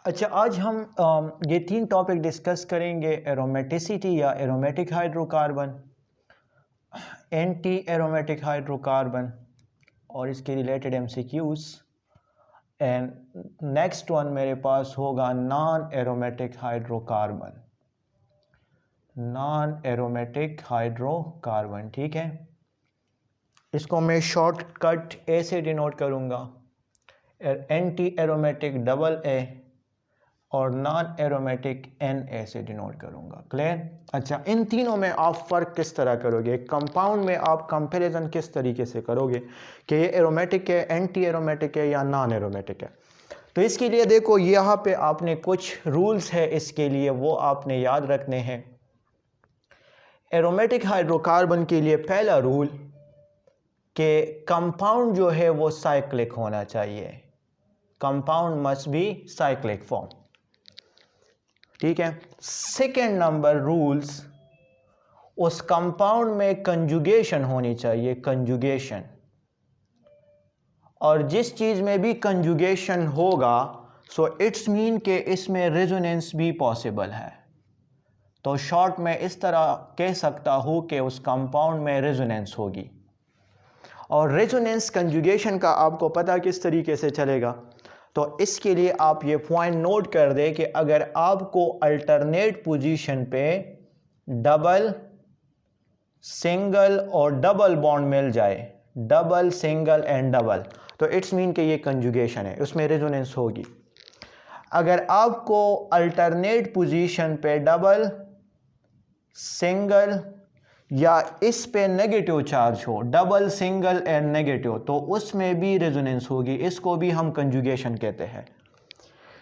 अच्छा, आज हम ये 3 टॉपिक डिस्कस करेंगे। एरोमेटिसिटी या aromatic hydrocarbon, anti aromatic hydrocarbon और इसके related MCQs. And next one मेरे पास होगा non aromatic hydrocarbon. Non aromatic hydrocarbon, ठीक है। इसको मैं शॉर्टकट ए से डिनोट करूँगा, एंटी एरोमेटिक डबल ए और नॉन एरोमेटिक एन ए से डिनोट करूँगा। क्लियर? अच्छा, इन तीनों में आप फ़र्क किस तरह करोगे? कंपाउंड में आप कंपैरिजन किस तरीके से करोगे कि ये एरोमेटिक है, एंटी एरोमेटिक है या नॉन एरोमेटिक है? तो इसके लिए देखो, यहाँ पे आपने कुछ रूल्स है इसके लिए, वो आपने याद रखने हैं। एरोमेटिक हाइड्रोकार्बन के लिए पहला रूल कि कंपाउंड जो है वो साइक्लिक होना चाहिए। Compound must be cyclic form, ठीक है। सेकेंड नंबर रूल्स, उस कंपाउंड में कंजुगेशन होनी चाहिए, कंजुगेशन। और जिस चीज़ में भी कंजुगेशन होगा सो इट्स मीन के इसमें रेजोनेंस भी पॉसिबल है। तो शॉर्ट में इस तरह कह सकता हूँ कि उस कंपाउंड में रेजोनेंस होगी। और रेजोनेंस कंजुगेशन का आपको पता किस तरीके से चलेगा, तो इसके लिए आप ये पॉइंट नोट कर दें कि अगर आपको अल्टरनेट पोजीशन पे डबल, सिंगल और डबल बॉन्ड मिल जाए, डबल, सिंगल एंड डबल, तो इट्स मीन कि ये कंजुगेशन है, उसमें रेजोनेंस होगी। अगर आपको अल्टरनेट पोजीशन पे डबल, सिंगल या इस पे नेगेटिव चार्ज हो, डबल, सिंगल एंड नेगेटिव, तो उसमें भी रेजोनेंस होगी, इसको भी हम कंजुगेशन कहते हैं।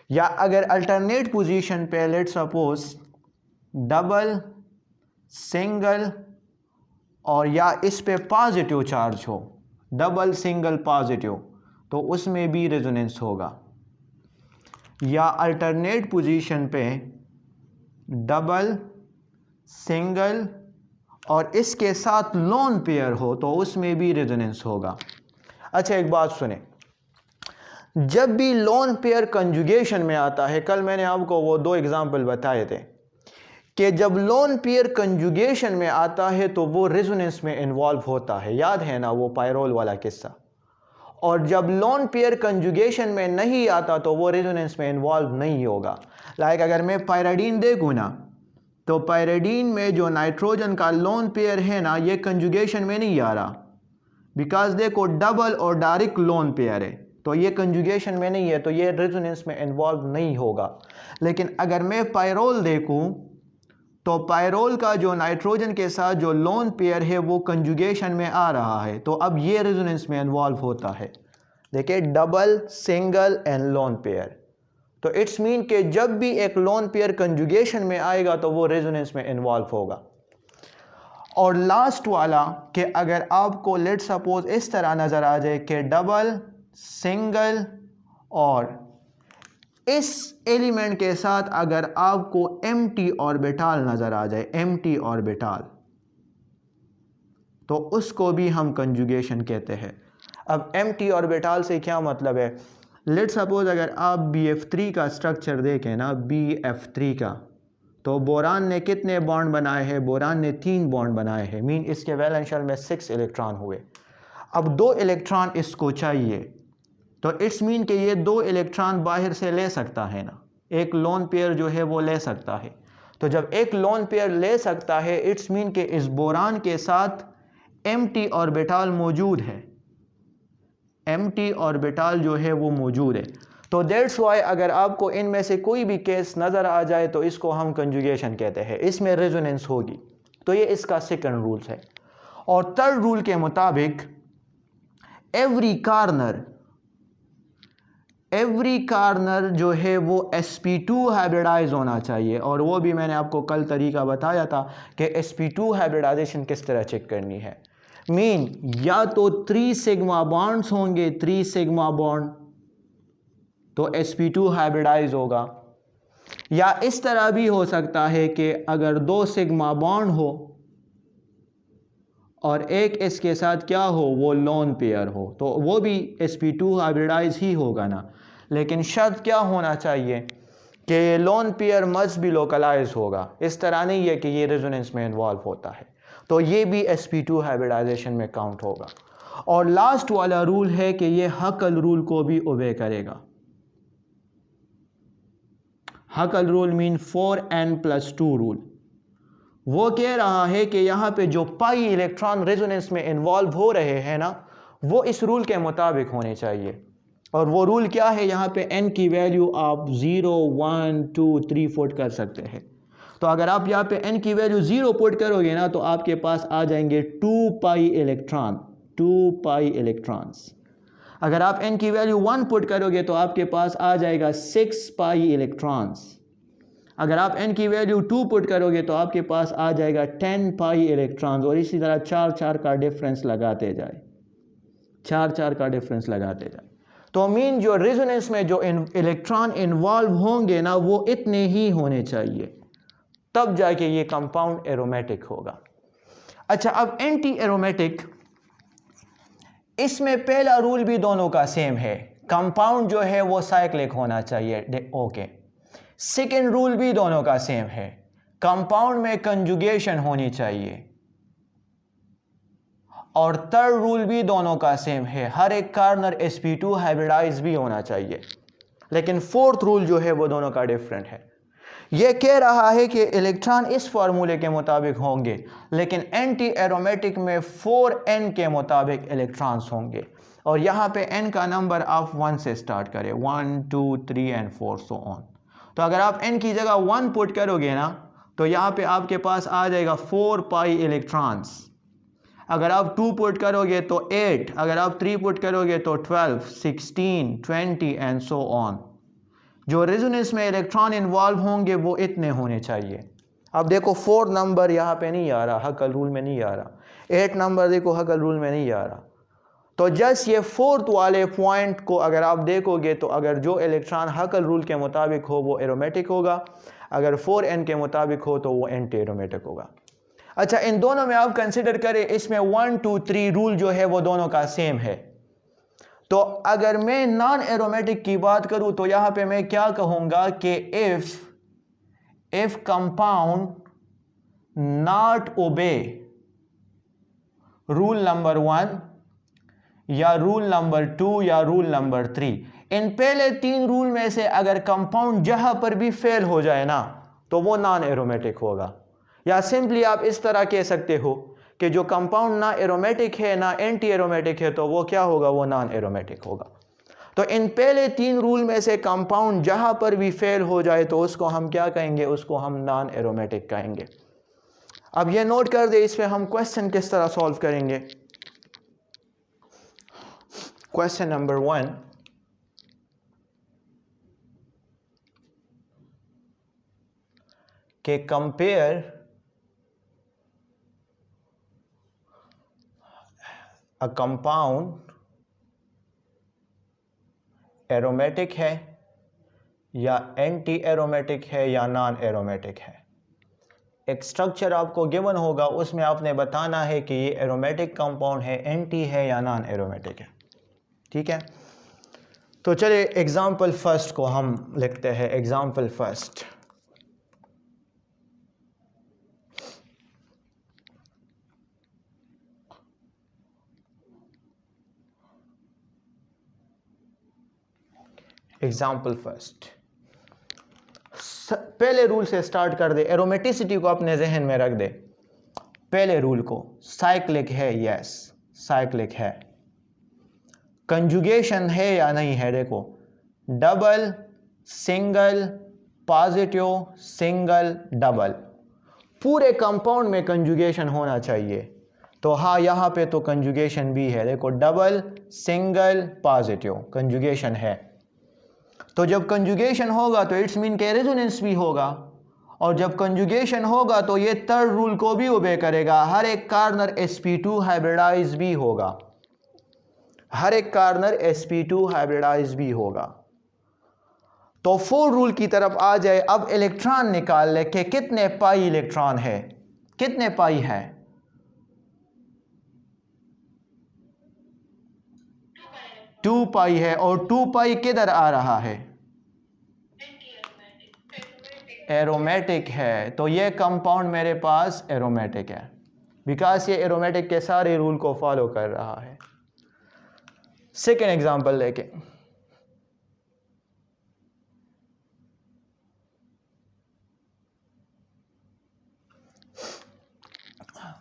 या अगर अल्टरनेट पोजीशन पे लेट सपोज डबल, सिंगल और या इस पे पॉजिटिव चार्ज हो, डबल, सिंगल, पॉजिटिव, तो उसमें भी रेजोनेंस होगा। या अल्टरनेट पोजीशन पे डबल, सिंगल और इसके साथ लोन पेयर हो, तो उसमें भी रेजोनेंस होगा। अच्छा, एक बात सुने, जब भी लोन पेयर कंजुगेशन में आता है, कल मैंने आपको वो 2 एग्जाम्पल बताए थे कि जब लोन पेयर कंजुगेशन में आता है तो वो रेजोनेंस में इन्वॉल्व होता है, याद है ना वो पायरोल वाला किस्सा। और जब लोन पेयर कंजुगेशन में नहीं आता तो वो रेजोनेंस में इन्वॉल्व नहीं होगा। लाइक अगर मैं पायराडीन देखूँ ना, तो पायराडीन में जो नाइट्रोजन का लोन पेयर है ना, ये कंजुगेशन में नहीं आ रहा, बिकॉज देखो डबल और डायरेक्ट लोन पेयर है, तो ये कंजुगेशन में नहीं है, तो ये रेजोनेंस में इन्वॉल्व नहीं होगा। लेकिन अगर मैं पायरोल देखूं तो पायरोल का जो नाइट्रोजन के साथ जो लोन पेयर है वो कंजुगेशन में आ रहा है, तो अब ये रेजोनेंस में इन्वॉल्व होता है। देखिए, double, single and lone pair, तो इट्स मीन कि जब भी एक लोन पेयर कंजुगेशन में आएगा तो वो रेजोनेंस में इन्वॉल्व होगा। और लास्ट वाला कि अगर आपको लेट सपोज इस तरह नजर आ जाए कि डबल, सिंगल और इस एलिमेंट के साथ अगर आपको एम्प्टी ऑर्बिटल नजर आ जाए, एम्प्टी ऑर्बिटल, तो उसको भी हम कंजुगेशन कहते हैं। अब एम्प्टी ऑर्बिटल से क्या मतलब है? लेट सपोज अगर आप BF3 का स्ट्रक्चर देखें ना, BF3 का, तो बोरान ने कितने बॉन्ड बनाए हैं? बोरान ने 3 बॉन्ड बनाए हैं, मीन इसके वैलेंस शेल में 6 इलेक्ट्रॉन हुए। अब 2 इलेक्ट्रॉन इसको चाहिए, तो इट्स मीन कि ये 2 इलेक्ट्रॉन बाहर से ले सकता है ना, एक लोन पेयर जो है वो ले सकता है। तो जब एक लोन पेयर ले सकता है, इट्स मीन कि इस बोरान के साथ एम्प्टी ऑर्बिटल मौजूद है, एम्प्टी ऑर्बिटल जो है वो मौजूद है। तो दैट्स वाई अगर आपको इनमें से कोई भी केस नज़र आ जाए तो इसको हम कंजुगेशन कहते हैं, इसमें रेजोनेंस होगी। तो ये इसका सेकंड रूल है। और थर्ड रूल के मुताबिक एवरी कार्नर जो है वो sp2 हाइब्रिडाइज होना चाहिए। और वो भी मैंने आपको कल तरीका बताया था कि sp2 हाइब्रिडाइजेशन किस तरह चेक करनी है। मीन या तो 3 सिग्मा बॉन्ड्स होंगे, 3 सिग्मा बॉन्ड, तो sp2 हाइब्रिडाइज होगा। या इस तरह भी हो सकता है कि अगर 2 सिग्मा बॉन्ड हो और एक इसके साथ क्या हो, वो लोन पेयर हो, तो वो भी sp2 हाइब्रिडाइज ही होगा ना। लेकिन शर्त क्या होना चाहिए कि lone pair must be localise होगा, इस तरह नहीं है कि ये रेजोनेंस में इन्वॉल्व होता है, तो ये भी sp2 हाइब्रिडाइजेशन में काउंट होगा। और लास्ट वाला रूल है कि ये हकल रूल को भी ओबे करेगा। हकल रूल मीन 4n+2 रूल। वो कह रहा है कि यहाँ पे जो पाई इलेक्ट्रॉन रेजोनेंस में इन्वॉल्व हो रहे हैं ना, वो इस रूल के मुताबिक होने चाहिए। और वो रूल क्या है, यहाँ पे n की वैल्यू आप 0, 1, 2, 3 पुट कर सकते हैं। तो अगर आप यहाँ पे n की वैल्यू 0 पुट करोगे ना, तो आपके पास आ जाएंगे 2 पाई इलेक्ट्रॉन, 2 पाई इलेक्ट्रॉन्स। अगर आप n की वैल्यू 1 पुट करोगे तो आपके पास आ जाएगा 6 पाई इलेक्ट्रॉन्स। अगर आप n की वैल्यू 2 पुट करोगे तो आपके पास आ जाएगा 10 पाई इलेक्ट्रॉन्स। और इसी तरह 4 का डिफरेंस लगाते जाए, 4 का डिफरेंस लगाते जाए। तो मीन जो रेजोनेंस में जो इलेक्ट्रॉन इन्वॉल्व होंगे ना, वो इतने ही होने चाहिए, तब जाके ये कंपाउंड एरोमेटिक होगा। अच्छा, अब एंटी एरोमेटिक, इसमें पहला रूल भी दोनों का सेम है, कंपाउंड जो है वो साइक्लिक होना चाहिए, ओके। सेकेंड रूल भी दोनों का सेम है, कंपाउंड में कंजुगेशन होनी चाहिए। और थर्ड रूल भी दोनों का सेम है, हर एक कार्नर sp2 हाइब्रिडाइज भी होना चाहिए। लेकिन फोर्थ रूल जो है वो दोनों का डिफरेंट है। यह कह रहा है कि इलेक्ट्रॉन इस फार्मूले के मुताबिक होंगे, लेकिन एंटी एरोमेटिक में 4n के मुताबिक इलेक्ट्रॉन्स होंगे। और यहाँ पे n का नंबर आप 1 से स्टार्ट करें, 1, 2, 3 एंड 4 सो ऑन। तो अगर आप n की जगह 1 पुट करोगे ना, तो यहाँ पे आपके पास आ जाएगा 4 पाई इलेक्ट्रॉन्स। अगर आप 2 पुट करोगे तो 8, अगर आप 3 पुट करोगे तो 12, 16, 20 एंड सो ऑन। जो रेजोनेंस में इलेक्ट्रॉन इन्वॉल्व होंगे वो इतने होने चाहिए। अब देखो 4 नंबर यहाँ पे नहीं आ रहा, हकल रूल में नहीं आ रहा। 8 नंबर देखो हकल रूल में नहीं आ रहा। तो जस्ट ये फोर्थ वाले पॉइंट को अगर आप देखोगे तो अगर जो इलेक्ट्रॉन हकल रूल के मुताबिक हो वो एरोमेटिक होगा, अगर 4n के मुताबिक हो तो वो एंटी एरोमेटिक होगा। अच्छा, इन दोनों में आप कंसिडर करें, इसमें 1, 2, 3 रूल जो है वो दोनों का सेम है। तो अगर मैं नॉन एरोमेटिक की बात करूं तो यहां पे मैं क्या कहूंगा कि if compound not obey rule number 1 या रूल नंबर 2 या रूल नंबर 3, इन पहले 3 रूल में से अगर कंपाउंड जहां पर भी फेल हो जाए ना, तो वो नॉन एरोमेटिक होगा। या सिंपली आप इस तरह कह सकते हो कि जो कंपाउंड ना एरोमेटिक है ना एंटी एरोमेटिक है, तो वो क्या होगा, वो नॉन एरोमेटिक होगा। तो इन पहले 3 रूल में से कंपाउंड जहां पर भी फेल हो जाए तो उसको हम क्या कहेंगे, उसको हम नॉन एरोमेटिक कहेंगे। अब ये नोट कर दे, इस पे हम क्वेश्चन किस तरह सॉल्व करेंगे। क्वेश्चन नंबर 1, के कंपेयर अ कंपाउंड एरोमेटिक है या एंटी एरोमेटिक है या नॉन एरोमेटिक है। एक स्ट्रक्चर आपको गिवन होगा, उसमें आपने बताना है कि ये एरोमेटिक कंपाउंड है, एंटी है या नॉन एरोमेटिक है। ठीक है, तो चलिए एग्जाम्पल फर्स्ट को हम लिखते हैं। एग्जाम्पल फर्स्ट, एग्जाम्पल फर्स्ट, पहले रूल से स्टार्ट कर दे। एरोमेटिसिटी को अपने जहन में रख दे। पहले रूल को, साइक्लिक है, यस साइक्लिक है। कंजुगेशन है या नहीं है, देखो double, single, positive, single, double, पूरे कंपाउंड में कंजुगेशन होना चाहिए। तो हाँ, यहाँ पे तो कंजुगेशन भी है, देखो डबल, सिंगल, पॉजिटिव, कंजुगेशन है। तो जब कंजुगेशन होगा तो इट्स मीन के रेजोनेंस भी होगा, और जब कंजुगेशन होगा तो ये थर्ड रूल को भी ओबे करेगा, हर एक कार्नर sp2 हाइब्रिडाइज भी होगा, हर एक कार्नर sp2 हाइब्रिडाइज भी होगा। तो 4 रूल की तरफ आ जाए। अब इलेक्ट्रॉन निकाल ले कि कितने पाई इलेक्ट्रॉन है, कितने पाई है, 2 पाई है। और 2 पाई किधर आ रहा है, एरोमेटिक है, तो ये कंपाउंड मेरे पास एरोमेटिक है बिकॉज ये एरोमेटिक के सारे रूल को फॉलो कर रहा है। सेकेंड एग्जांपल देखें।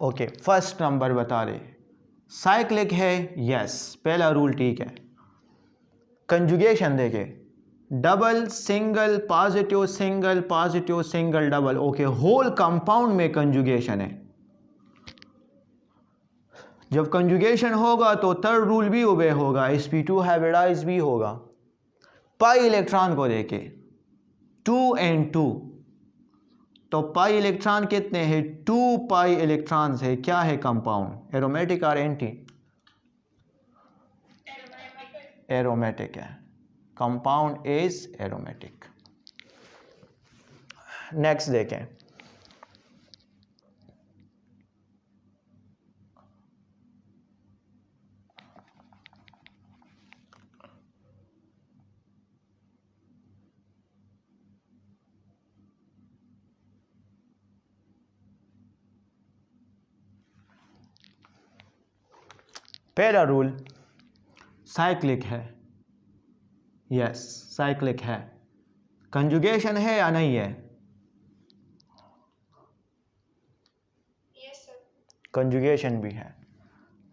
ओके, फर्स्ट नंबर बता रहे साइक्लिक है, यस, पहला रूल ठीक है। कंजुगेशन देखें, double single positive single double, okay, whole compound में कंजुगेशन है। जब कंजुगेशन होगा तो थर्ड रूल भी ओबे होगा, sp2 हाइब्रिडाइज भी होगा। पाई इलेक्ट्रॉन को देखे 2n2, तो पाई इलेक्ट्रॉन कितने हैं? 2 पाई इलेक्ट्रॉन है। क्या है कंपाउंड, एरोमेटिक और एंटी? एरोमेटिक है, कंपाउंड इज एरोमेटिक। नेक्स्ट देखें, पहला रूल साइक्लिक है, यस साइक्लिक है। कंजुगेशन है या नहीं है? कंजुगेशन भी है।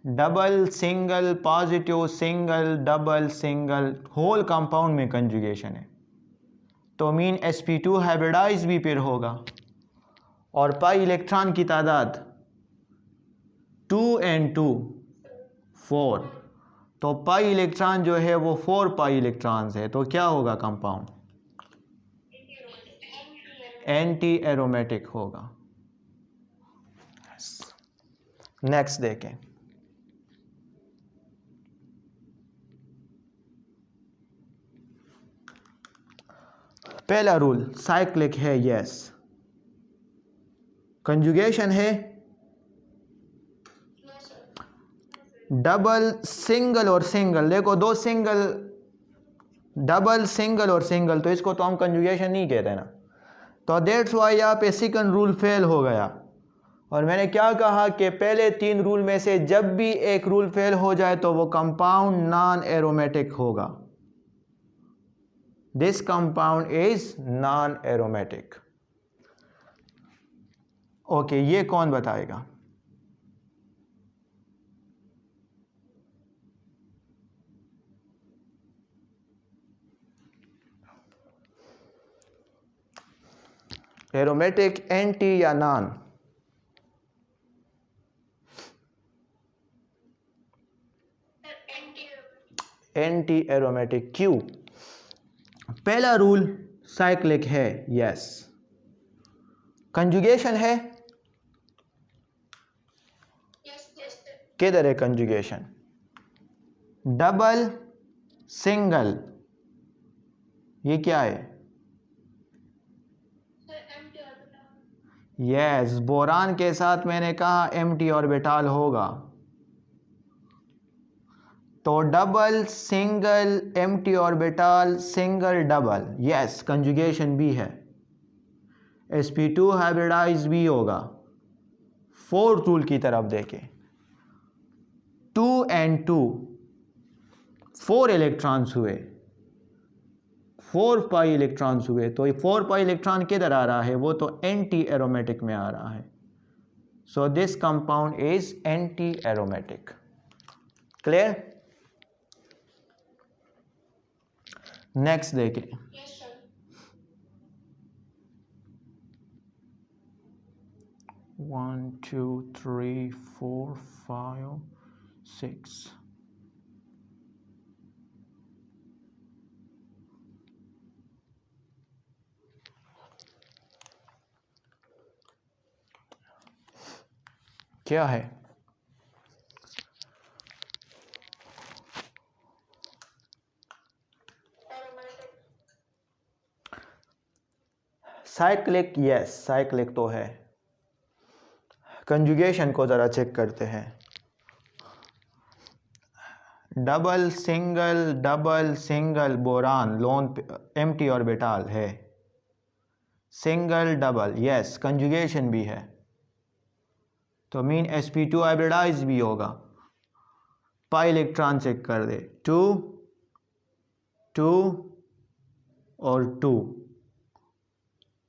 Double single positive single double single, whole compound में कंजुगेशन है, तो मीन sp2 हाइब्रिडाइज भी फिर होगा। और पाई इलेक्ट्रॉन की तादाद 2n2 4, तो पाई इलेक्ट्रॉन जो है वो 4 पाई इलेक्ट्रॉन्स है, तो क्या होगा कंपाउंड? एंटी एरोमेटिक होगा। नेक्स्ट देखें, पहला रूल साइक्लिक है, यस। कंजुगेशन है, डबल सिंगल और सिंगल, देखो दो सिंगल, डबल सिंगल और सिंगल, तो इसको तो हम कंजुगेशन नहीं कहते ना, तो दैट्स वाई यहाँ पे सेकंड रूल फेल हो गया। और मैंने क्या कहा कि पहले तीन रूल में से जब भी एक रूल फेल हो जाए तो वो कंपाउंड नॉन एरोमेटिक होगा। This compound is non aromatic. Okay, ये कौन बताएगा? एरोमेटिक, एंटी या नॉन? Anti aromatic. क्यों? पहला रूल साइक्लिक है, यस। कंजुगेशन है, किधर है कंजुगेशन? डबल सिंगल, ये क्या है? यस, बोरान के साथ मैंने कहा एम्प्टी ऑर्बिटल होगा, तो double single empty orbital single double, yes conjugation भी है। sp2 हाइब्रिडाइज भी होगा। फोर्थ रूल की तरफ देखें, 2n2 4 इलेक्ट्रॉन्स हुए, 4 पाई इलेक्ट्रॉन्स हुए, तो ये 4 पाई इलेक्ट्रॉन किधर आ रहा है? वो तो एंटी एरोमेटिक में आ रहा है, so this compound is anti aromatic. Clear? Next देखें, one two three four five six, क्या है? साइक्लिक, यस साइक्लिक तो है। कंजुगेशन को ज़रा चेक करते हैं। Double single boron loan empty orbital है, सिंगल डबल, यस कंजुगेशन भी है, तो मीन sp2 हाइब्रिडाइज भी होगा। पाई इलेक्ट्रॉन चेक कर दे, 2 2 और 2,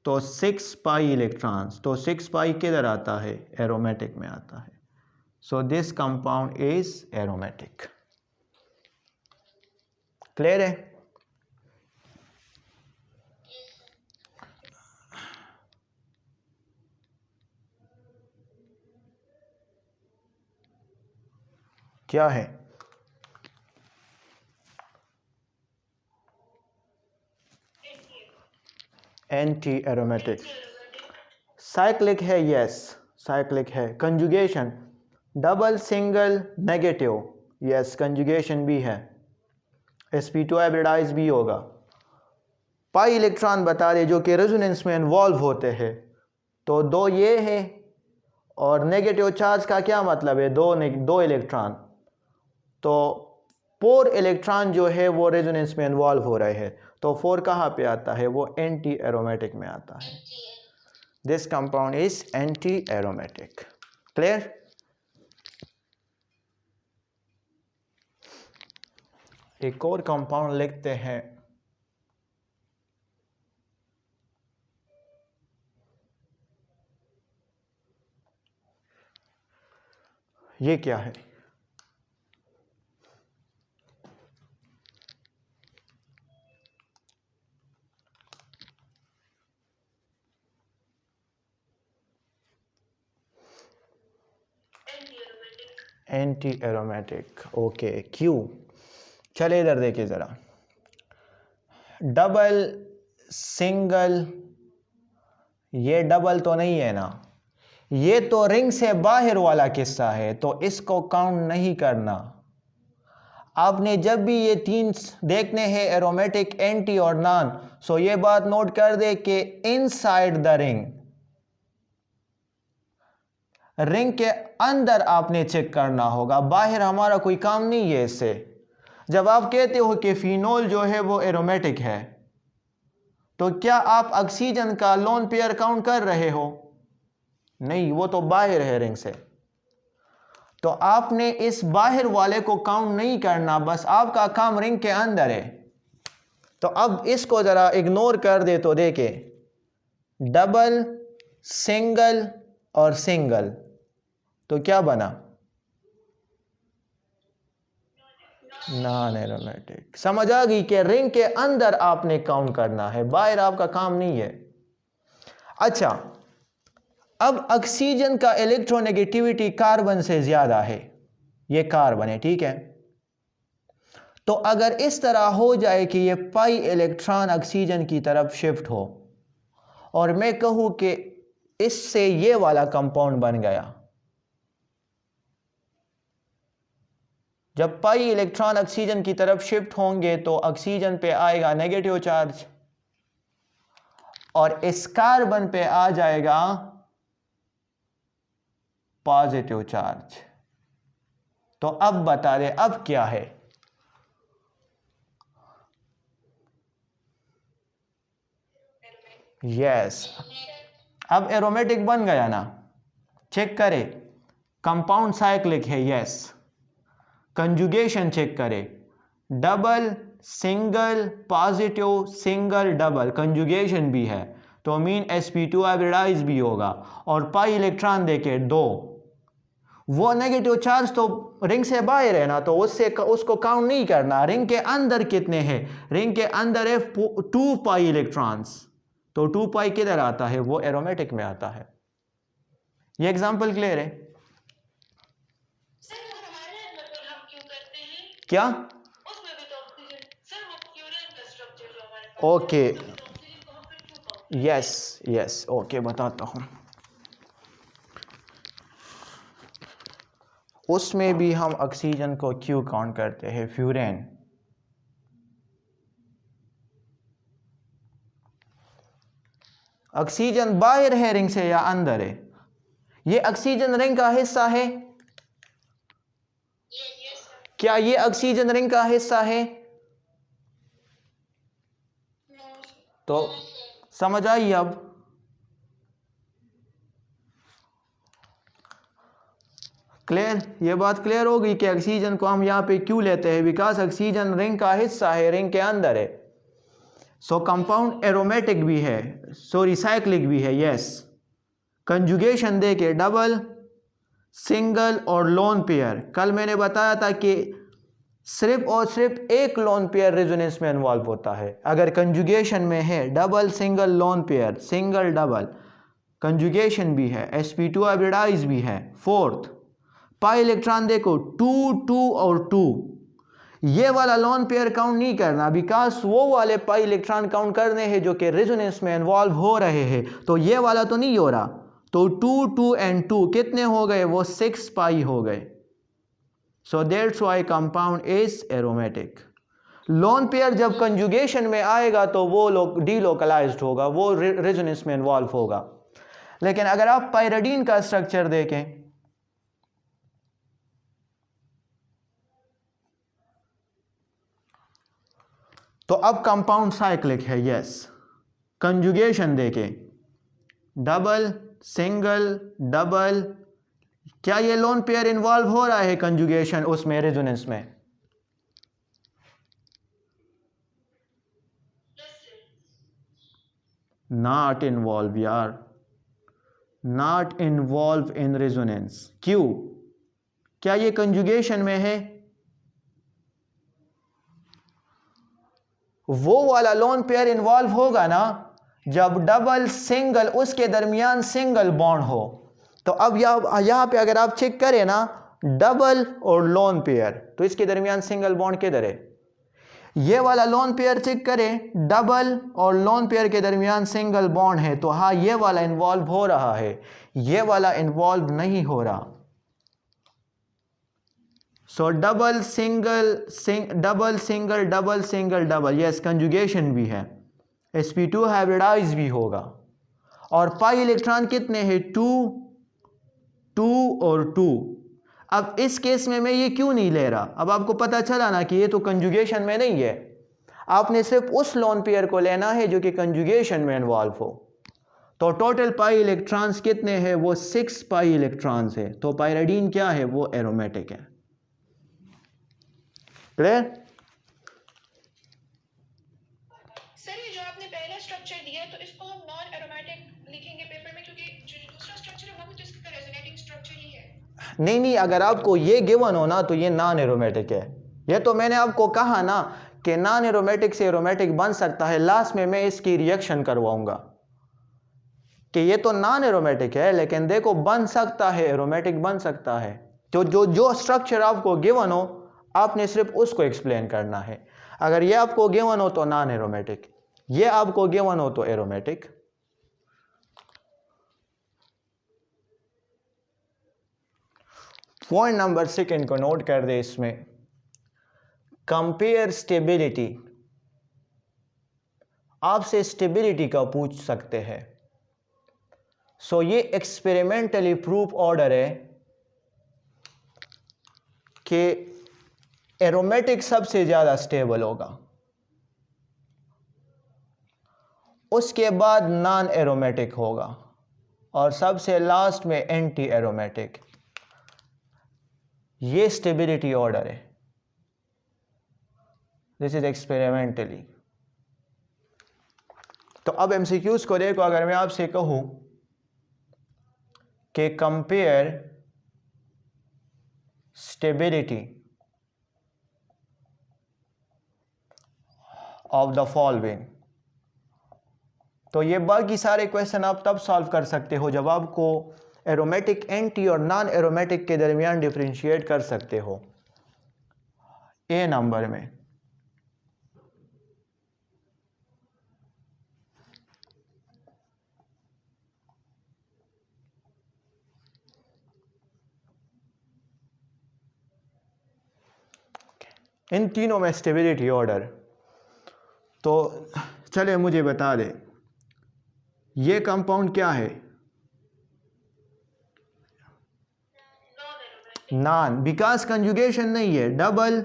तो 6 पाई इलेक्ट्रॉन्स, तो 6 पाई किधर आता है, एरोमेटिक में आता है। So this compound is aromatic. Clear है? क्या है? Anti aromatic. साइक्लिक है, यस साइक्लिक है। Conjugation double single negative, yes conjugation भी है। sp2 हाइब्रिडाइज भी होगा। पाई इलेक्ट्रॉन बता रहे जो कि रेजोनेंस में इन्वॉल्व होते हैं, तो दो ये है, और नेगेटिव चार्ज का क्या मतलब है, दो इलेक्ट्रॉन, तो 4 इलेक्ट्रॉन जो है वो रेजोनेंस में इन्वॉल्व हो रहे हैं, तो 4 कहाँ पे आता है, वो एंटी एरोमेटिक में आता है। This compound is anti aromatic. Clear? एक और कंपाउंड लिखते हैं, ये क्या है, एंटी एरोमेटिक। ओके, क्यों? चले इधर देखिए ज़रा, डबल सिंगल, ये डबल तो नहीं है ना, ये तो रिंग से बाहर वाला किस्सा है, तो इसको काउंट नहीं करना। आपने जब भी ये 3 देखने हैं, एरोमेटिक, एंटी और नॉन, सो ये बात नोट कर दे कि इनसाइड द रिंग, रिंग के अंदर आपने चेक करना होगा, बाहर हमारा कोई काम नहीं है इससे। जब आप कहते हो कि फिनोल जो है वो एरोमेटिक है, तो क्या आप ऑक्सीजन का लोन पेयर काउंट कर रहे हो? नहीं, वो तो बाहर है रिंग से, तो आपने इस बाहर वाले को काउंट नहीं करना, बस आपका काम रिंग के अंदर है। तो अब इसको जरा इग्नोर कर दे, तो देखे डबल सिंगल और सिंगल, तो क्या बना, नॉन एरोमेटिक। समझ आ गई कि रिंग के अंदर आपने काउंट करना है, बाहर आपका काम नहीं है। अच्छा, अब ऑक्सीजन का इलेक्ट्रोनेगेटिविटी कार्बन से ज्यादा है, ये कार्बन है, ठीक है। तो अगर इस तरह हो जाए कि ये पाई इलेक्ट्रॉन ऑक्सीजन की तरफ शिफ्ट हो, और मैं कहूं कि इससे ये वाला कंपाउंड बन गया, जब पाई इलेक्ट्रॉन ऑक्सीजन की तरफ शिफ्ट होंगे तो ऑक्सीजन पे आएगा नेगेटिव चार्ज, और इस कार्बन पे आ जाएगा पॉजिटिव चार्ज। तो अब बता दे अब क्या है, यस अब एरोमेटिक बन गया ना। चेक करे, कंपाउंड साइक्लिक है, यस। कंजुगेशन चेक करे, double single positive single double, conjugation भी है, तो मीन sp2 हाइब्रिडाइज भी होगा। और पाई इलेक्ट्रॉन देके 2, वो नेगेटिव चार्ज तो रिंग से बाहर है ना, तो उसको काउंट नहीं करना। रिंग के अंदर कितने हैं, रिंग के अंदर है 2 पाई इलेक्ट्रॉन्स, तो 2 पाई किधर आता है, वो एरोमेटिक में आता है। ये एग्जांपल क्लियर है? क्या? ओके, यस यस, ओके बताता हूं। उसमें भी हम ऑक्सीजन को क्यों काउंट करते हैं, फ्यूरेन। ऑक्सीजन बाहर है रिंग से या अंदर है? ये ऑक्सीजन रिंग का हिस्सा है? क्या ये ऑक्सीजन रिंग का हिस्सा है? तो समझ आई अब, क्लियर, ये बात क्लियर होगी कि ऑक्सीजन को हम यहाँ पे क्यों लेते हैं, बिकॉज ऑक्सीजन रिंग का हिस्सा है, रिंग के अंदर है। सो कंपाउंड एरोमेटिक भी है, सो रिसाइक्लिक भी है, यस। कंजुगेशन देके डबल, सिंगल और लोन पेयर, कल मैंने बताया था कि सिर्फ और सिर्फ एक लोन पेयर रेजोनेंस में इन्वॉल्व होता है। अगर कंजुगेशन में है double single lone pair, single double, conjugation भी है, sp2 हाइब्रिडाइज भी है। फोर्थ, पाई इलेक्ट्रॉन देखो 2 2 और 2, ये वाला लोन पेयर काउंट नहीं करना, बिकॉज वो वाले पाई इलेक्ट्रॉन काउंट करने हैं जो कि रेजोनेंस में इन्वॉल्व हो रहे हैं, तो ये वाला तो नहीं हो रहा। तो 2 2 एंड 2 कितने हो गए, वो 6 पाई हो गए। So that's why compound is aromatic. Lone pair जब कंजुगेशन में आएगा तो वो डीलोकलाइज्ड होगा, वो रेजोनेंस में इन्वॉल्व होगा। लेकिन अगर आप पायरिडीन का स्ट्रक्चर देखें, तो अब कंपाउंड साइक्लिक है, यस। कंजुगेशन देखें डबल सिंगल डबल, क्या ये लोन पेयर इन्वॉल्व हो रहा है कंजुगेशन उसमें, रेजोनेंस में? नॉट इन्वॉल्व यार, नॉट इन्वॉल्व इन रेजोनेंस। क्यों? क्या ये कंजुगेशन में है? वो वाला लोन पेयर इन्वॉल्व होगा ना जब डबल सिंगल उसके दरमियान सिंगल बॉन्ड हो। तो अब यहाँ पे अगर आप चेक करें ना, डबल और लोन पेयर, तो इसके दरमियान सिंगल बॉन्ड किधर है? ये वाला लोन पेयर चेक करें, डबल और लोन पेयर के दरमियान सिंगल बॉन्ड है, तो हाँ ये वाला इन्वॉल्व हो रहा है, ये वाला इन्वॉल्व नहीं हो रहा। सो double single double single double single double, yes conjugation भी है, sp2 हाइब्रिडाइज भी होगा। और पाई इलेक्ट्रॉन कितने हैं? 2 2 और 2। अब इस केस में मैं ये क्यों नहीं ले रहा? अब आपको पता चला ना कि ये तो कंजुगेशन में नहीं है, आपने सिर्फ उस लोन पेयर को लेना है जो कि कंजुगेशन में इन्वॉल्व हो। तो टोटल पाई इलेक्ट्रॉन्स कितने हैं? वो 6 पाई इलेक्ट्रॉन्स है। तो पायरिडीन क्या है? वो एरोमेटिक है। क्लियर? सर ये जो आपने पहला स्ट्रक्चर दिया तो इसको हम नॉन एरोमेटिक लिखेंगे पेपर में, क्योंकि जो दूसरा स्ट्रक्चर है वो भी तो इसका रेजोनेटिंग स्ट्रक्चर ही है। नहीं, अगर आपको ये गिवन हो ना तो ये नॉन एरोमेटिक है। ये तो मैंने आपको कहा ना कि नॉन एरोमेटिक से एरोमेटिक बन सकता है, लास्ट में मैं इसकी रिएक्शन करवाऊंगा कि ये तो नॉन एरोमेटिक है लेकिन देखो बन सकता है, एरोमेटिक बन सकता है। तो जो स्ट्रक्चर आपको गिवन हो आपने सिर्फ उसको एक्सप्लेन करना है। अगर ये आपको गिवन हो तो नॉन एरोमेटिक, ये आपको गिवन हो तो एरोमेटिक। पॉइंट नंबर 2 को नोट कर दे इसमें, कंपेयर स्टेबिलिटी। आपसे स्टेबिलिटी का पूछ सकते हैं। सो ये एक्सपेरिमेंटली प्रूफ ऑर्डर है कि एरोमेटिक सबसे ज़्यादा स्टेबल होगा, उसके बाद नॉन एरोमेटिक होगा और सबसे लास्ट में एंटी एरोमेटिक। ये स्टेबिलिटी ऑर्डर है, दिस इज एक्सपेरिमेंटली। तो अब एमसीक्यूज को देखो, अगर मैं आपसे कहूं कि compare stability of the following, तो ये बाकी सारे क्वेश्चन आप तब सॉल्व कर सकते हो जब आपको एरोमेटिक, एंटी और नॉन एरोमेटिक के दरमियान डिफरेंशिएट कर सकते हो। ए नंबर में इन तीनों में स्टेबिलिटी ऑर्डर। तो चले मुझे बता दे ये कंपाउंड क्या है? नॉन, बिकॉज कंजुगेशन नहीं है, डबल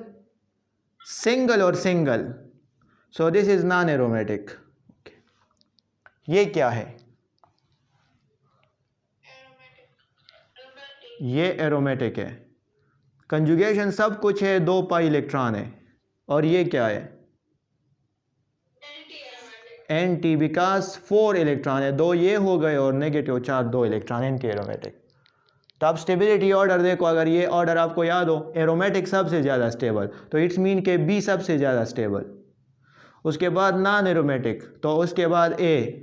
सिंगल और single, so this is non aromatic. ये क्या है? ये एरोमेटिक है, कंजुगेशन सब कुछ है, 2 पाई इलेक्ट्रॉन है, और ये क्या है एंटी, बिकॉज 4 इलेक्ट्रॉन है, 2 ये हो गए और negative charge 2 electron anti aromatic. तो अब स्टेबिलिटी ऑर्डर देखो, अगर ये ऑर्डर आपको याद हो, एरोमेटिक सबसे ज़्यादा स्टेबल, तो इट्स मीन के बी सबसे ज़्यादा स्टेबल, उसके बाद नॉन एरोमेटिक, तो उसके बाद ए,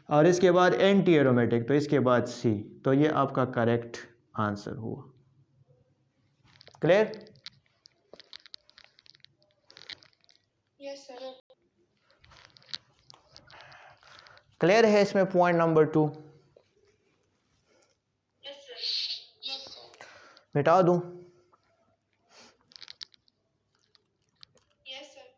और इसके बाद एंटी एरोमेटिक, तो इसके बाद सी। तो ये आपका करेक्ट आंसर हुआ। क्लियर? Yes sir. क्लियर है इसमें पॉइंट नंबर 2? Yes sir. मिटा दूं? Yes sir.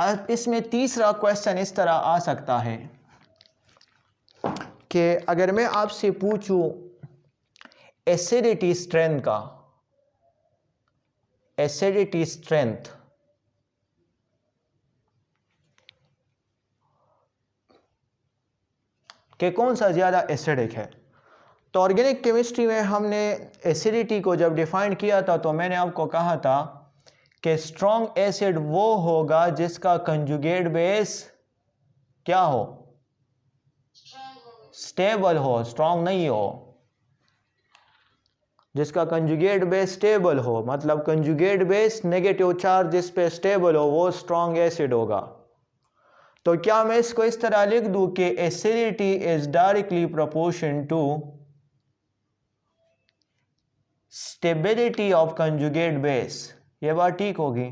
अब इसमें तीसरा क्वेश्चन इस तरह आ सकता है कि अगर मैं आपसे पूछूं एसिडिटी स्ट्रेंथ का, एसिडिटी स्ट्रेंथ कि कौन सा ज़्यादा एसिडिक है, तो ऑर्गेनिक केमिस्ट्री में हमने एसिडिटी को जब डिफाइन किया था तो मैंने आपको कहा था कि स्ट्रॉन्ग एसिड वो होगा जिसका कंजुगेट बेस क्या हो, स्टेबल हो, स्ट्रॉन्ग नहीं हो, जिसका कंजुगेट बेस स्टेबल हो, मतलब कंजुगेट बेस नेगेटिव चार्ज जिस पे स्टेबल हो वो स्ट्रॉन्ग एसिड होगा। तो क्या मैं इसको इस तरह लिख दूं कि acidity is directly proportion to stability of conjugate base? ये बात ठीक होगी?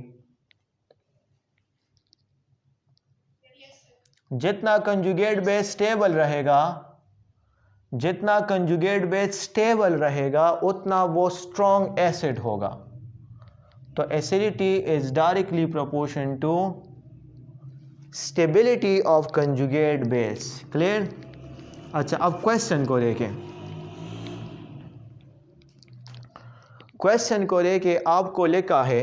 जितना कंजुगेट बेस स्टेबल रहेगा, जितना कंजुगेट बेस स्टेबल रहेगा उतना वो स्ट्रॉन्ग एसिड होगा। तो acidity is directly proportion to stability of conjugate base. Clear? अच्छा, अब क्वेश्चन को देखें। क्वेश्चन को लेके आपको लिखा है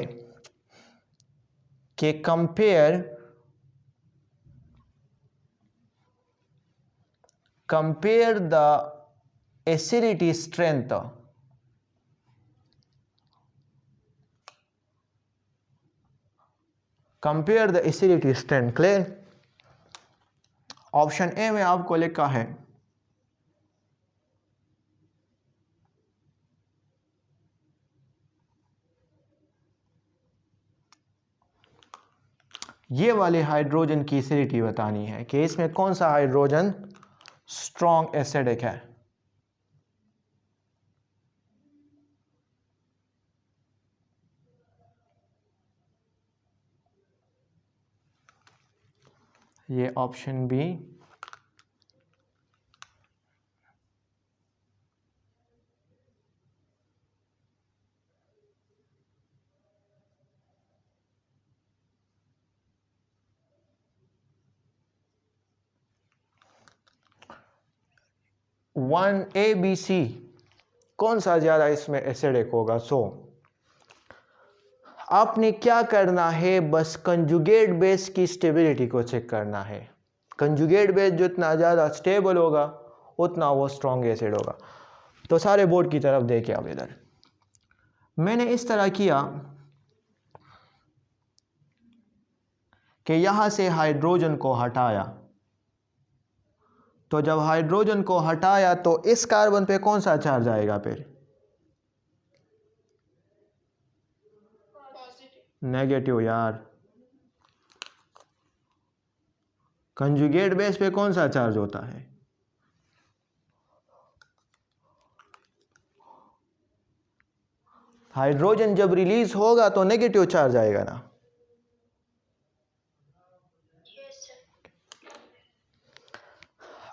कि compare the acidity strength compare the acidity strength. Clear? Option A में आपको लिखा है ये वाले हाइड्रोजन की एसिडिटी बतानी है कि इसमें कौन सा हाइड्रोजन स्ट्रॉन्ग एसिडिक है। ये option B, one A B C कौन सा ज़्यादा इसमें एसिडिक होगा। सो आपने क्या करना है, बस कंजुगेट बेस की स्टेबिलिटी को चेक करना है। कंजुगेट बेस जितना ज़्यादा स्टेबल होगा उतना वो स्ट्रॉन्ग एसिड होगा। तो सारे बोर्ड की तरफ देखिए आप इधर, मैंने इस तरह किया कि यहाँ से हाइड्रोजन को हटाया, तो जब हाइड्रोजन को हटाया तो इस कार्बन पे कौन सा चार्ज आएगा फिर? नेगेटिव यार। कंजुगेट बेस पे कौन सा चार्ज होता है? हाइड्रोजन जब रिलीज होगा तो नेगेटिव चार्ज आएगा ना।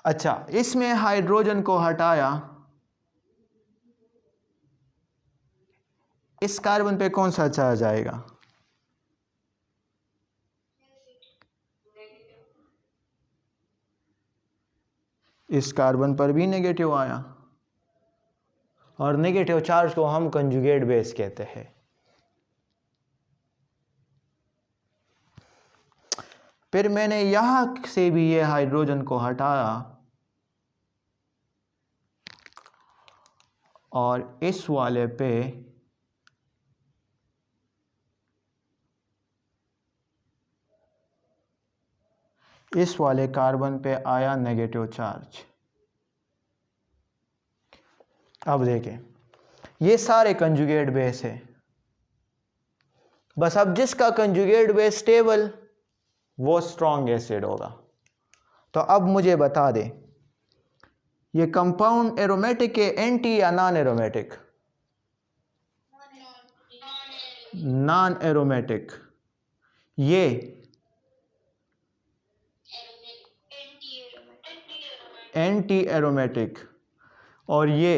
अच्छा, इसमें हाइड्रोजन को हटाया, इस कार्बन पे कौन सा चार्ज आएगा? इस कार्बन पर भी नेगेटिव आया, और नेगेटिव चार्ज को हम कंजुगेट बेस कहते हैं। फिर मैंने यहाँ से भी ये हाइड्रोजन को हटाया और इस वाले पे इस वाले कार्बन पे आया नेगेटिव चार्ज। अब देखें, ये सारे कंजुगेट बेस है, बस अब जिसका कंजुगेट बेस स्टेबल वो स्ट्रॉन्ग एसिड होगा। तो अब मुझे बता दें, ये कंपाउंड एरोमेटिक है, एंटी या नॉन एरोमेटिक? Non aromatic. ये एंटी एरोमेटिक और ये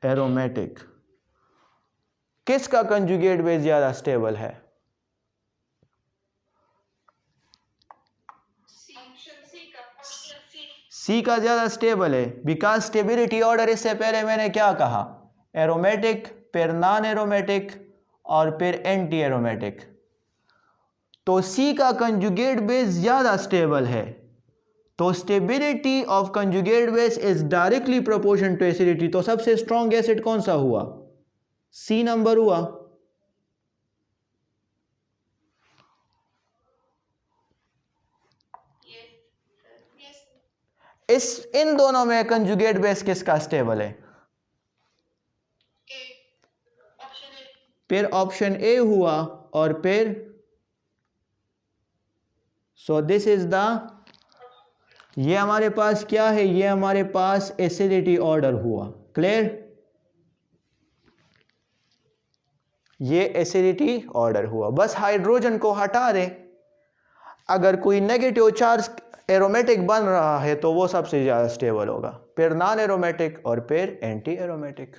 एरोमेटिक। किसका कंजुगेट बेस ज्यादा स्टेबल है? सी का ज्यादा स्टेबल है, बिकॉज स्टेबिलिटी ऑर्डर इससे पहले मैंने क्या कहा? एरोमेटिक, फिर नॉन एरोमेटिक और फिर एंटी एरोमेटिक। तो सी का कंजुगेट बेस ज्यादा स्टेबल है, तो stability of conjugate base is directly proportion to acidity. तो सबसे स्ट्रॉन्ग एसिड कौन सा हुआ? सी नंबर हुआ। इन दोनों में कंजुगेट बेस किसका स्टेबल है? फिर ऑप्शन ए हुआ और फिर सो दिस इज द, ये हमारे पास क्या है? ये हमारे पास एसिडिटी ऑर्डर हुआ। क्लियर? ये एसिडिटी ऑर्डर हुआ। बस हाइड्रोजन को हटा दें, अगर कोई नेगेटिव चार्ज एरोमेटिक बन रहा है तो वो सबसे ज़्यादा स्टेबल होगा, फिर नॉन एरोमेटिक और फिर एंटी एरोमेटिक।